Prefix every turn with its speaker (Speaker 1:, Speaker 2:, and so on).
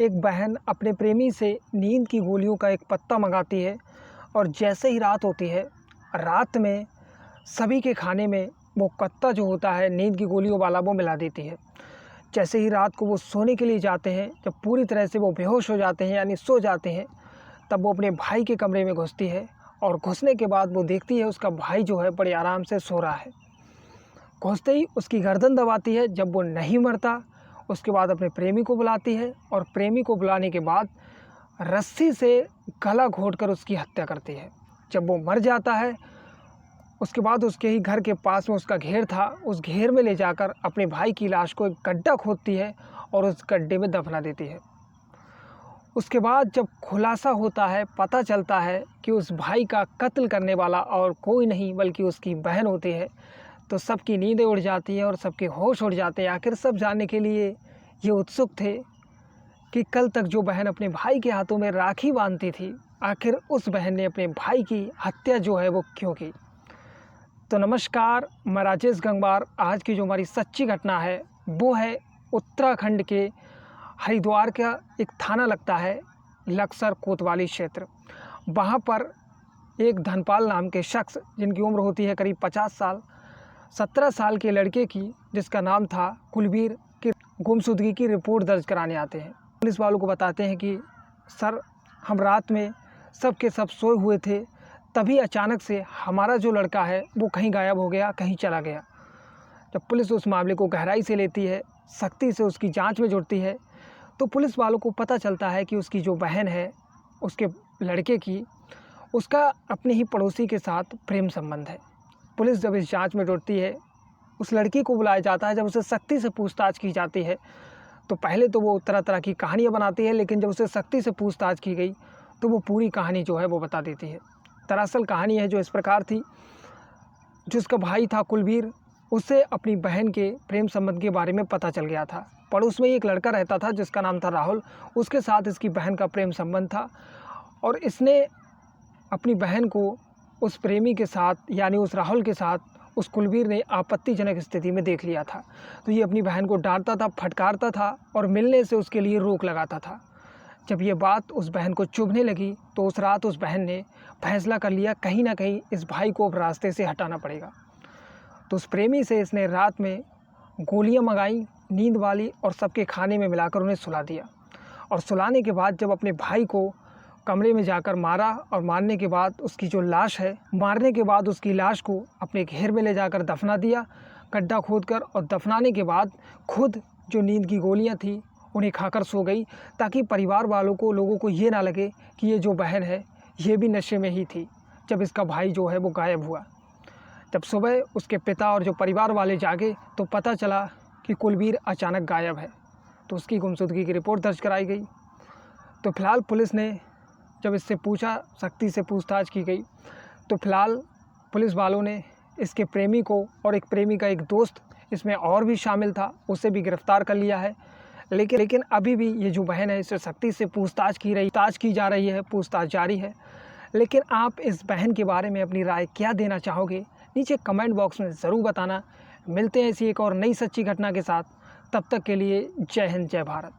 Speaker 1: एक बहन अपने प्रेमी से नींद की गोलियों का एक पत्ता मंगाती है और जैसे ही रात होती है, रात में सभी के खाने में वो पत्ता जो होता है नींद की गोलियों वाला वो मिला देती है। जैसे ही रात को वो सोने के लिए जाते हैं, जब पूरी तरह से वो बेहोश हो जाते हैं यानी सो जाते हैं, तब वो अपने भाई के कमरे में घुसती है और घुसने के बाद वो देखती है उसका भाई जो है बड़े आराम से सो रहा है। घुसते ही उसकी गर्दन दबाती है। जब वो नहीं मरता, उसके बाद अपने प्रेमी को बुलाती है और प्रेमी को बुलाने के बाद रस्सी से गला घोंटकर उसकी हत्या करती है। जब वो मर जाता है, उसके बाद उसके ही घर के पास में उसका घेर था, उस घेर में ले जाकर अपने भाई की लाश को एक गड्ढा खोदती है और उस गड्ढे में दफना देती है। उसके बाद जब खुलासा होता है, पता चलता है कि उस भाई का कत्ल करने वाला और कोई नहीं बल्कि उसकी बहन होती है, तो सबकी नींदें उड़ जाती हैं और सबके होश उड़ जाते हैं। आखिर सब जानने के लिए ये उत्सुक थे कि कल तक जो बहन अपने भाई के हाथों में राखी बांधती थी, आखिर उस बहन ने अपने भाई की हत्या जो है वो क्यों की। तो नमस्कार, मैं राजेश गंगवार। आज की जो हमारी सच्ची घटना है वो है उत्तराखंड के हरिद्वार का एक थाना लगता है लक्सर कोतवाली क्षेत्र। वहाँ पर एक धनपाल नाम के शख्स, जिनकी उम्र होती है करीब 50 साल, 17 साल के लड़के की जिसका नाम था कुलबीर की गुमशुदगी की रिपोर्ट दर्ज कराने आते हैं। पुलिस वालों को बताते हैं कि सर, हम रात में सब के सब सोए हुए थे, तभी अचानक से हमारा जो लड़का है वो कहीं गायब हो गया, कहीं चला गया। जब पुलिस उस मामले को गहराई से लेती है, सख्ती से उसकी जांच में जुटती है, तो पुलिस वालों को पता चलता है कि उसकी जो बहन है, उसके लड़के की, उसका अपने ही पड़ोसी के साथ प्रेम संबंध है। पुलिस जब इस जांच में जुटती है, उस लड़की को बुलाया जाता है। जब उसे सख्ती से पूछताछ की जाती है, तो पहले तो वो तरह तरह की कहानियाँ बनाती है, लेकिन जब उसे सख्ती से पूछताछ की गई तो वो पूरी कहानी जो है वो बता देती है। दरअसल कहानी है जो इस प्रकार थी, जिसका भाई था कुलबीर, उसे अपनी बहन के प्रेम संबंध के बारे में पता चल गया था। पड़ोस में एक लड़का रहता था जिसका नाम था राहुल, उसके साथ इसकी बहन का प्रेम संबंध था और इसने अपनी बहन को उस प्रेमी के साथ यानी उस राहुल के साथ उस कुलबीर ने आपत्तिजनक स्थिति में देख लिया था। तो ये अपनी बहन को डांटता था, फटकारता था और मिलने से उसके लिए रोक लगाता था। जब ये बात उस बहन को चुभने लगी तो उस रात उस बहन ने फैसला कर लिया कहीं ना कहीं इस भाई को अब रास्ते से हटाना पड़ेगा। तो उस प्रेमी से इसने रात में गोलियां मंगाई नींद वाली और सबके खाने में मिलाकर उन्हें सुला दिया। और सुलाने के बाद जब अपने भाई को कमरे में जाकर मारा और मारने के बाद उसकी जो लाश है, मारने के बाद उसकी लाश को अपने घेर में ले जाकर दफना दिया, गड्ढा खोदकर। और दफनाने के बाद खुद जो नींद की गोलियां थी उन्हें खाकर सो गई, ताकि परिवार वालों को, लोगों को ये ना लगे कि ये जो बहन है ये भी नशे में ही थी जब इसका भाई जो है वो गायब हुआ। जब सुबह उसके पिता और जो परिवार वाले जागे तो पता चला कि कुलबीर अचानक गायब है। तो उसकी गुमशुदगी की रिपोर्ट दर्ज कराई गई। तो फिलहाल पुलिस ने जब इससे पूछा, सख्ती से पूछताछ की गई, तो फिलहाल पुलिस वालों ने इसके प्रेमी को और एक प्रेमी का एक दोस्त इसमें और भी शामिल था, उसे भी गिरफ्तार कर लिया है। लेकिन अभी भी ये जो बहन है इससे सख्ती से पूछताछ की जा रही है, पूछताछ जारी है। लेकिन आप इस बहन के बारे में अपनी राय क्या देना चाहोगे, नीचे कमेंट बॉक्स में ज़रूर बताना। मिलते हैं ऐसी एक और नई सच्ची घटना के साथ। तब तक के लिए जय हिंद, जय भारत।